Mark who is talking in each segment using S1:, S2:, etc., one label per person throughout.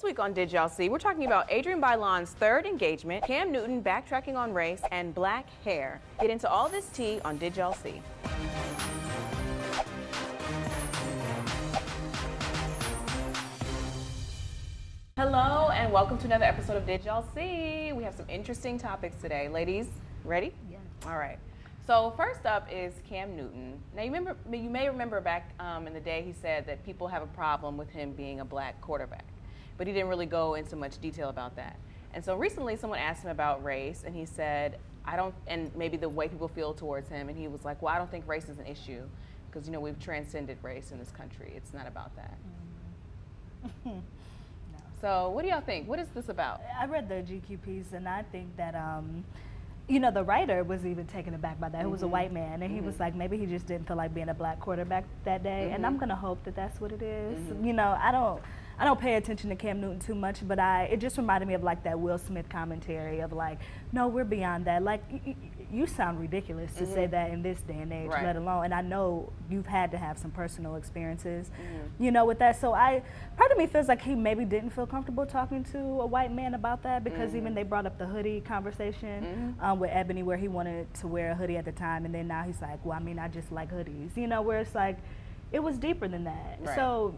S1: week on Did Y'all See, we're talking about Adrienne Bailon's third engagement, Cam Newton backtracking on race, and black hair. Get into all this tea on Did Y'all See. Hello and welcome to another episode of Did Y'all See. We have some interesting topics today. Ladies, ready?
S2: Yeah.
S1: All right. So first up is Cam Newton. Now you may remember back in the day he said that people have a problem with him being a black quarterback, but he didn't really go into much detail about that. And so recently someone asked him about race and he said, and maybe the way people feel towards him, and he was like, well, I don't think race is an issue because, you know, we've transcended race in this country. It's not about that.
S2: No.
S1: So what do y'all think? What is this about?
S2: I read the GQ piece and I think that, you know, the writer was even taken aback by that. It was a white man, and he was like, maybe he just didn't feel like being a black quarterback that day. And I'm gonna hope that that's what it is. You know, I don't pay attention to Cam Newton too much, but it just reminded me of like that Will Smith commentary of like, no, we're beyond that. Like, you sound ridiculous to say that in this day and age, let alone, and I know you've had to have some personal experiences, you know, with that. So part of me feels like he maybe didn't feel comfortable talking to a white man about that because even they brought up the hoodie conversation with Ebony where he wanted to wear a hoodie at the time, and then now he's like, well, I mean, I just like hoodies, you know, where it's like, it was deeper than that.
S1: Right.
S2: So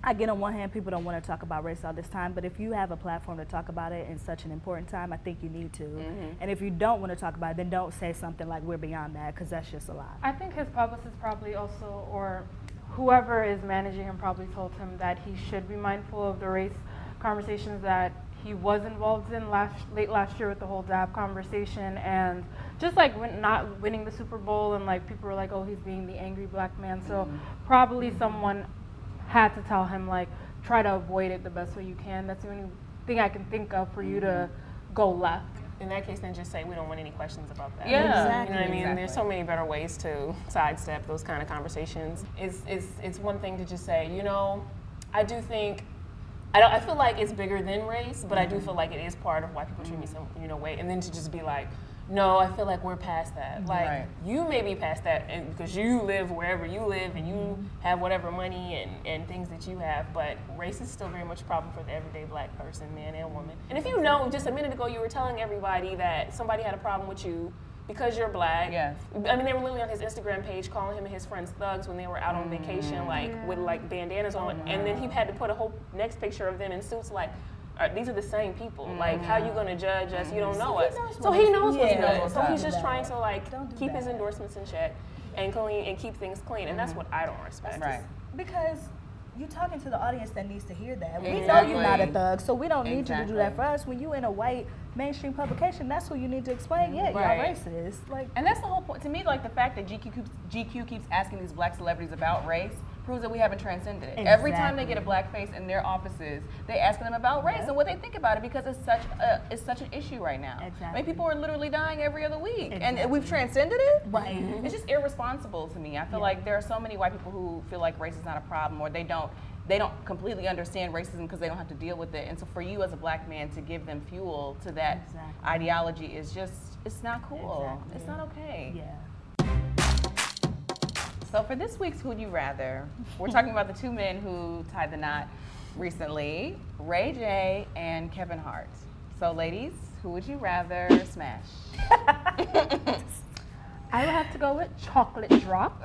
S2: I get on one hand, people don't want to talk about race all this time, but if you have a platform to talk about it in such an important time, I think you need to. And if you don't want to talk about it, then don't say something like we're beyond that, because that's just a lie.
S3: I think his publicist probably also, or whoever is managing him probably told him that he should be mindful of the race conversations that he was involved in late last year with the whole DAB conversation, and just like not winning the Super Bowl, and like people were like, oh, he's being the angry black man. So probably someone had to tell him, like, try to avoid it the best way you can. That's the only thing I can think of for you to go left.
S4: In that case, then just say we don't want any questions about that.
S1: Yeah,
S2: exactly.
S4: You know what I mean? There's so many better ways to sidestep those kind of conversations. It's one thing to just say, you know, I do think, I feel like it's bigger than race, but I do feel like it is part of why people treat me some, you know, way. And then to just be like, no, I feel like we're past that. Like, you may be past that because you live wherever you live and you have whatever money and things that you have, but race is still very much a problem for the everyday black person, man and woman. And if you know, just a minute ago you were telling everybody that somebody had a problem with you because you're black.
S1: Yes.
S4: I mean, they were literally on his Instagram page calling him and his friends thugs when they were out on vacation, like with like bandanas on, and then he had to put a whole next picture of them in suits like, these are the same people. Like, how you gonna judge us? You don't know us. So he knows what he knows. So he's just trying to like keep his endorsements in check and clean and keep things clean. And that's what I don't respect.
S1: Right.
S2: Because you're talking to the audience that needs to hear that. We know you're not a thug, so we don't need you to do that for us. When you in a white mainstream publication, that's who you need to explain. Yeah, y'all racist. Like,
S1: and that's the whole point. To me, like the fact that GQ keeps asking these black celebrities about race proves that we haven't transcended it. Every time they get a black face in their offices, they asking them about race and what they think about it, because it's such an issue right now.
S2: Exactly.
S1: I mean, people are literally dying every other week, and we've transcended it.
S2: Right.
S1: It's just irresponsible to me. I feel like there are so many white people who feel like race is not a problem, or they don't completely understand racism because they don't have to deal with it. And so for you as a black man to give them fuel to that ideology is just, it's not cool. It's not okay.
S2: yeah.
S1: So for this week's Who'd You Rather, we're talking about the two men who tied the knot recently, Ray J and Kevin Hart. So ladies, who would you rather smash?
S3: I would have to go with Chocolate Drop.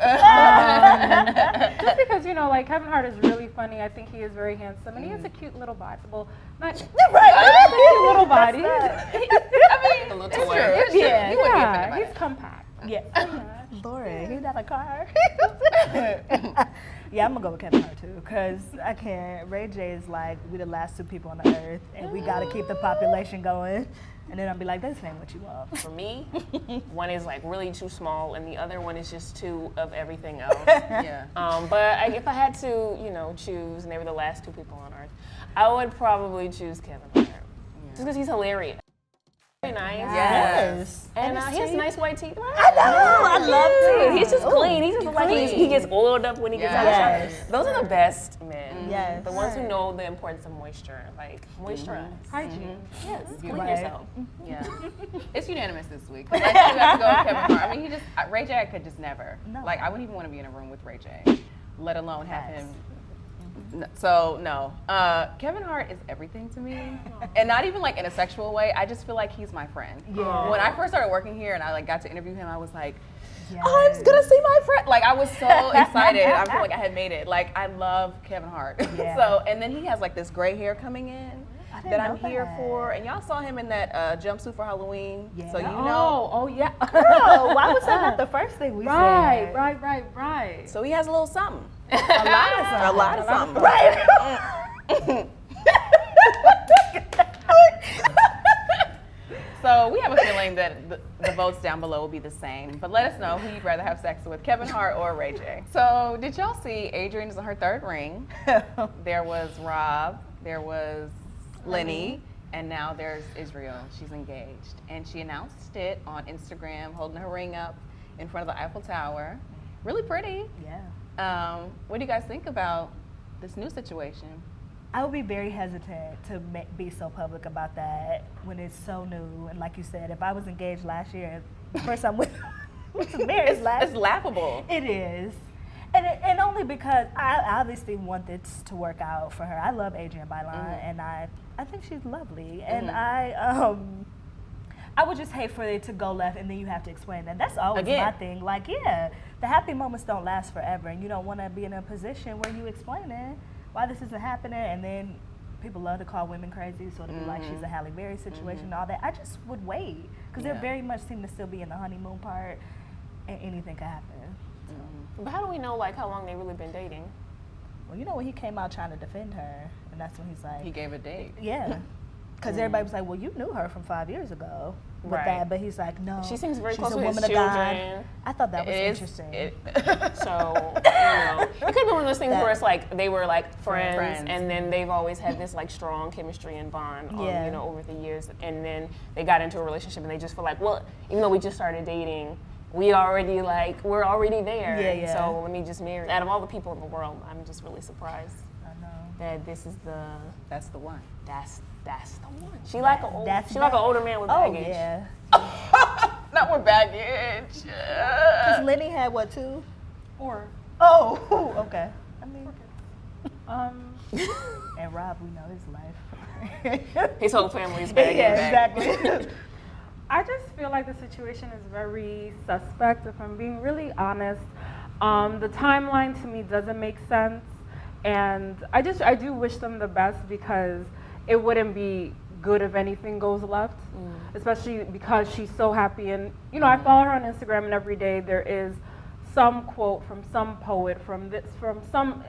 S3: Just because, you know, like, Kevin Hart is really funny. I think he is very handsome, and he has a cute little body. Well, not cute little body.
S1: I mean,
S4: A little
S1: it's
S4: toy.
S1: true. It's true.
S3: Yeah,
S1: You wouldn't be offended by
S3: he's
S1: that.
S3: compact.
S2: Yeah. Laura, he got a car. Yeah, I'm gonna go with Kevin Hart too, because I can't. Ray J is like, we the last two people on the earth, and we gotta keep the population going. And then I'll be like, this ain't what you want.
S4: For me, one is like really too small, and the other one is just too of everything else.
S1: Yeah.
S4: But if I had to, you know, choose, and they were the last two people on earth, I would probably choose Kevin Hart. Just because he's hilarious. Very nice.
S1: Yes.
S4: And he has nice white teeth.
S2: I know, I love it.
S4: He's just clean. He's just like he gets oiled up when he gets out of the
S2: Yes.
S4: shower. Those are the best men.
S2: Yes.
S4: The ones who know the importance of moisture, like moisturize.
S3: Hygiene.
S4: Yes. Clean
S2: Right.
S4: yourself.
S1: Yeah. It's unanimous this week. Like, you have to go with Kevin Hart. I mean, Ray J, I could just never.
S2: No.
S1: Like, I wouldn't even want to be in a room with Ray J, let alone have him No. Kevin Hart is everything to me, and not even like in a sexual way. I just feel like he's my friend.
S2: Yeah.
S1: When I first started working here and I like got to interview him, I was like,
S2: Yes.
S1: I'm gonna see my friend. Like I was so excited. I feel like I had made it. Like I love Kevin Hart.
S2: Yeah.
S1: So and then he has like this gray hair coming in
S2: I didn't
S1: that I'm
S2: know
S1: here
S2: that.
S1: for. And y'all saw him in that jumpsuit for Halloween.
S2: Yeah.
S1: So you know.
S3: Oh yeah.
S2: Girl, why was that not the first thing we said?
S3: Right.
S1: So he has a little something.
S2: A lot of something.
S1: A lot of something.
S2: Right.
S1: So we have a feeling that the votes down below will be the same. But let us know who you'd rather have sex with, Kevin Hart or Ray J. So did y'all see Adrienne is on her third ring? There was Rob, there was Lenny, and now there's Israel. She's engaged. And she announced it on Instagram, holding her ring up in front of the Eiffel Tower. Really pretty.
S2: Yeah.
S1: What do you guys think about this new situation?
S2: I would be very hesitant to be so public about that when it's so new. And like you said, if I was engaged last year, the first time with marriage
S1: It's laughable.
S2: It is. And only because I obviously want this to work out for her. I love Adrienne Bailon, and I think she's lovely. And I would just hate for it to go left and then you have to explain that. That's always my thing. Like, yeah, the happy moments don't last forever, and you don't want to be in a position where you explaining why this isn't happening, and then people love to call women crazy, so it'll be like she's a Halle Berry situation and all that. I just would wait, because they very much seem to still be in the honeymoon part, and anything could happen.
S4: But how do we know like how long they've really been dating?
S2: Well, you know when he came out trying to defend her, and that's when he's like,
S1: He gave a date.
S2: yeah. Because everybody was like, well, you knew her from 5 years ago with
S4: Right.
S2: that. But he's like, no.
S4: She seems very
S2: she's
S4: close
S2: a
S4: with his
S2: woman of God.
S4: children.
S2: I thought that was
S1: It is-
S2: interesting.
S4: So, you know, it could have been one of those things where it's like they were like friends,
S1: Friends.
S4: and then they've always had this like strong chemistry and bond,
S2: Yeah.
S4: you know, over the years, and then they got into a relationship, and they just feel like, well, even though we just started dating, we're already there.
S2: Yeah, yeah.
S4: So let me just marry. Out of all the people in the world, I'm just really surprised
S2: I know.
S4: that this is
S1: That's the one.
S4: that's the one. She like an older man with
S2: Oh,
S4: baggage.
S2: yeah.
S1: Not with baggage.
S2: Because Lenny had what, 2?
S3: Or
S2: Oh, okay. I mean, and Rob, we know his life.
S4: His whole family's baggage.
S2: Yeah, exactly.
S3: I just feel like the situation is very suspect, if I'm being really honest. The timeline to me doesn't make sense, and I do wish them the best, because it wouldn't be good if anything goes left, especially because she's so happy. And you know, I follow her on Instagram, and every day there is some quote from some poet, from some.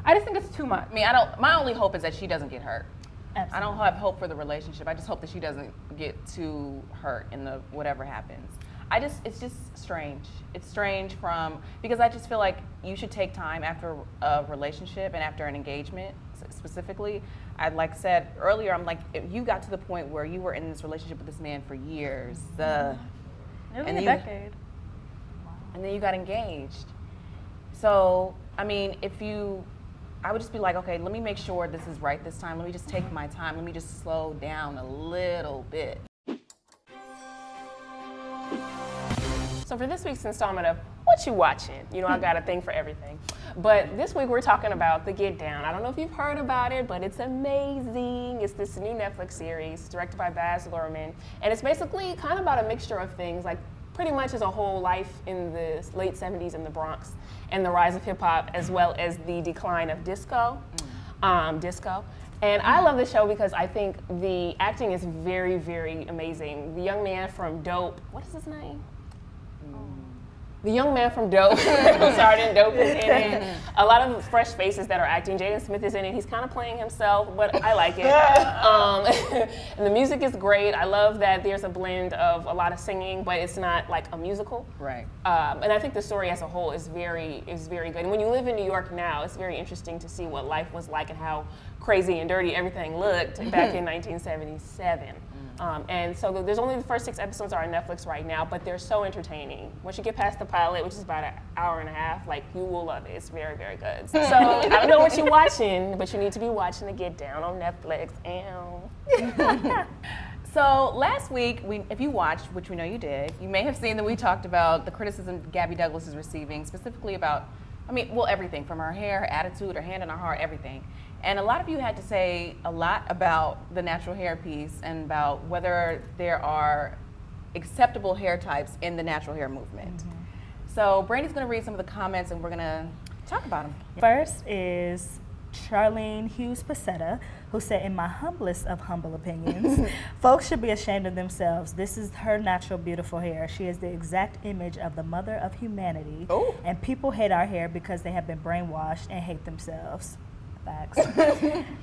S3: I just think it's too much.
S1: I mean, my only hope is that she doesn't get hurt.
S2: Absolutely.
S1: I don't have hope for the relationship. I just hope that she doesn't get too hurt in the whatever happens. It's just strange. It's strange because I just feel like you should take time after a relationship and after an engagement specifically. Like I said earlier, I'm like, if you got to the point where you were in this relationship with this man for years,
S3: Nearly
S1: and
S3: a decade.
S1: and then you got engaged. So, I mean, I would just be like, okay, let me make sure this is right this time. Let me just take my time. Let me just slow down a little bit.
S4: So for this week's installment of What You Watching, you know I got a thing for everything. But this week we're talking about The Get Down. I don't know if you've heard about it, but it's amazing. It's this new Netflix series directed by Baz Luhrmann. And it's basically kind of about a mixture of things, like pretty much as a whole life in the late 70s in the Bronx and the rise of hip hop, as well as the decline of disco. And I love this show because I think the acting is very, very amazing. The young man from Dope, what is his name? The young man from Dope, who starred in Dope, is in it. A lot of fresh faces that are acting. Jaden Smith is in it. He's kind of playing himself, but I like it. And the music is great. I love that there's a blend of a lot of singing, but it's not like a musical.
S1: Right.
S4: And I think the story as a whole is very good. And when you live in New York now, it's very interesting to see what life was like and how crazy and dirty everything looked back in 1977. And so there's only the first 6 episodes are on Netflix right now, but they're so entertaining. Once you get past the pilot, which is about an hour and a half, like you will love it. It's very, very good. So I don't know what you're watching, but you need to be watching The Get Down on Netflix.
S1: So last week, if you watched, which we know you did, you may have seen that we talked about the criticism Gabby Douglas is receiving, specifically about I mean, well, everything from her hair, her attitude, her hand on her heart, everything. And a lot of you had to say a lot about the natural hair piece and about whether there are acceptable hair types in the natural hair movement. So Brandy's going to read some of the comments and we're going to talk about them.
S2: First is Charlene Hughes Pasetta, who said, in my humblest of humble opinions, folks should be ashamed of themselves. This is her natural, beautiful hair. She is the exact image of the mother of humanity.
S1: Ooh.
S2: And people hate our hair because they have been brainwashed and hate themselves. Facts.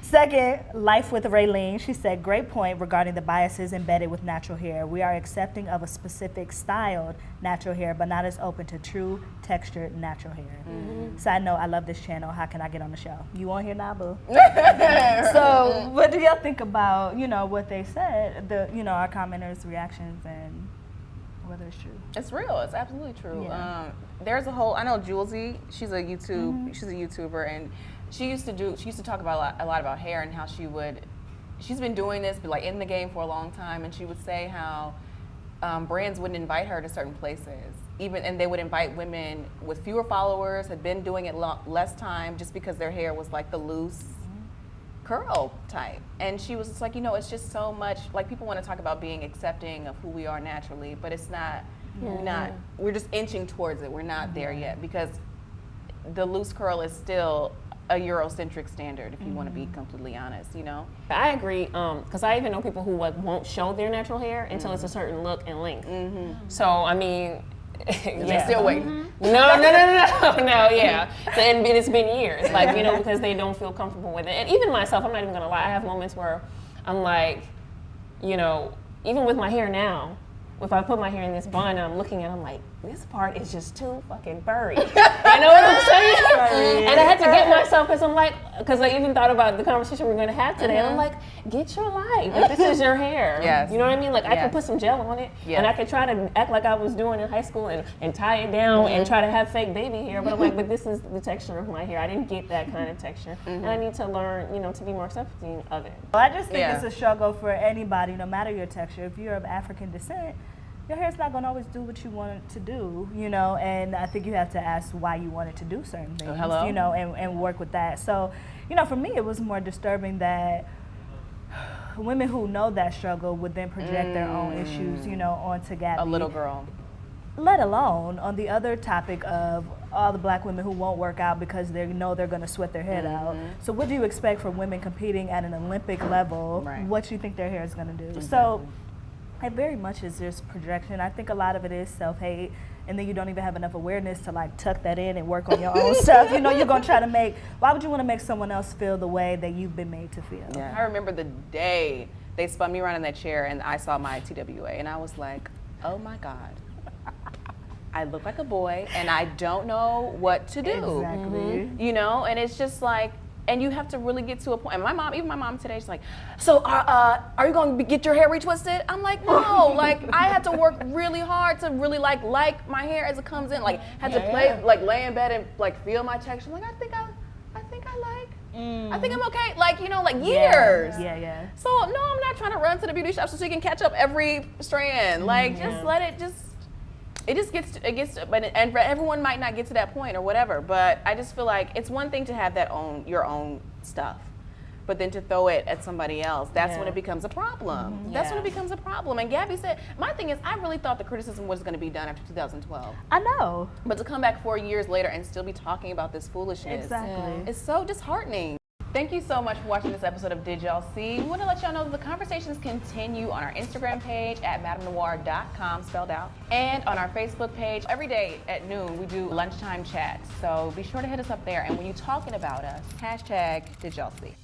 S2: Second, Life with Raylene. She said, great point regarding the biases embedded with natural hair. We are accepting of a specific styled natural hair, but not as open to true textured natural hair. Side note, I love this channel. How can I get on the show? You on here now, boo? So what do y'all think about, what they said, our commenters' reactions and whether it's true?
S1: It's real. It's absolutely true.
S2: Yeah.
S1: There's a whole, I know Julesy, she's a YouTuber, and she used to talk about a lot about hair and how she's been doing this, but like in the game for a long time, and she would say how brands wouldn't invite her to certain places, and they would invite women with fewer followers, had been doing it less time, just because their hair was like the loose curl type. And she was just like, it's just so much, like people want to talk about being accepting of who we are naturally, but it's not, we're just inching towards it. We're not there yet, because the loose curl is still a Eurocentric standard, if you want to be completely honest,
S4: I agree, because I even know people who won't show their natural hair until it's a certain look and length. So, I mean,
S1: they're still waiting.
S4: No, yeah. So, and it's been years, like, because they don't feel comfortable with it. And even myself, I'm not even gonna lie, I have moments where I'm like, even with my hair now, if I put my hair in this bun and I'm looking at it, I'm like, this part is just too fucking furry. You know what I'm saying? And I had to get myself, because I even thought about the conversation we're going to have today, and I'm like, get your life. Like, this is your hair.
S1: Yes.
S4: You know what I mean? Like, I could put some gel on it, and I could try to act like I was doing in high school and tie it down and try to have fake baby hair, but I'm like, but this is the texture of my hair. I didn't get that kind of texture. And I need to learn, to be more accepting of it.
S2: Well, I just think it's a struggle for anybody, no matter your texture. If you're of African descent, your hair's not going to always do what you want it to do, and I think you have to ask why you want it to do certain things, and work with that. So, for me, it was more disturbing that women who know that struggle would then project their own issues, onto Gabby.
S1: A little girl.
S2: Let alone on the other topic of all the black women who won't work out because they know they're going to sweat their head out. So what do you expect from women competing at an Olympic level?
S1: Right.
S2: What you think their hair is going to do? So it very much is just projection. I think a lot of it is self-hate, and then you don't even have enough awareness to like tuck that in and work on your own stuff. You're going to try to why would you want to make someone else feel the way that you've been made to feel?
S1: Yeah. I remember the day they spun me around in that chair and I saw my TWA, and I was like, oh my God. I look like a boy and I don't know what to do.
S2: Exactly.
S1: And it's just like, and you have to really get to a point. And even my mom today, she's like, so are you going to get your hair retwisted? I'm like, no. Like, I had to work really hard to really like my hair as it comes in. Like, had to lay in bed and like feel my texture. Like, I think I'm okay. Like, years.
S2: Yeah.
S1: So no, I'm not trying to run to the beauty shop so you can catch up every strand. Like, just let it but everyone might not get to that point or whatever, but I just feel like it's one thing to have your own stuff, but then to throw it at somebody else, that's when it becomes a problem. That's when it becomes a problem. And Gabby said, my thing is, I really thought the criticism was going to be done after 2012.
S2: I know.
S1: But to come back 4 years later and still be talking about this foolishness, it's so disheartening. Thank you so much for watching this episode of Did Y'all See? We want to let y'all know that the conversations continue on our Instagram page at MadameNoire.com, spelled out, and on our Facebook page. Every day at noon, we do lunchtime chats. So be sure to hit us up there. And when you're talking about us, #Did Y'all See?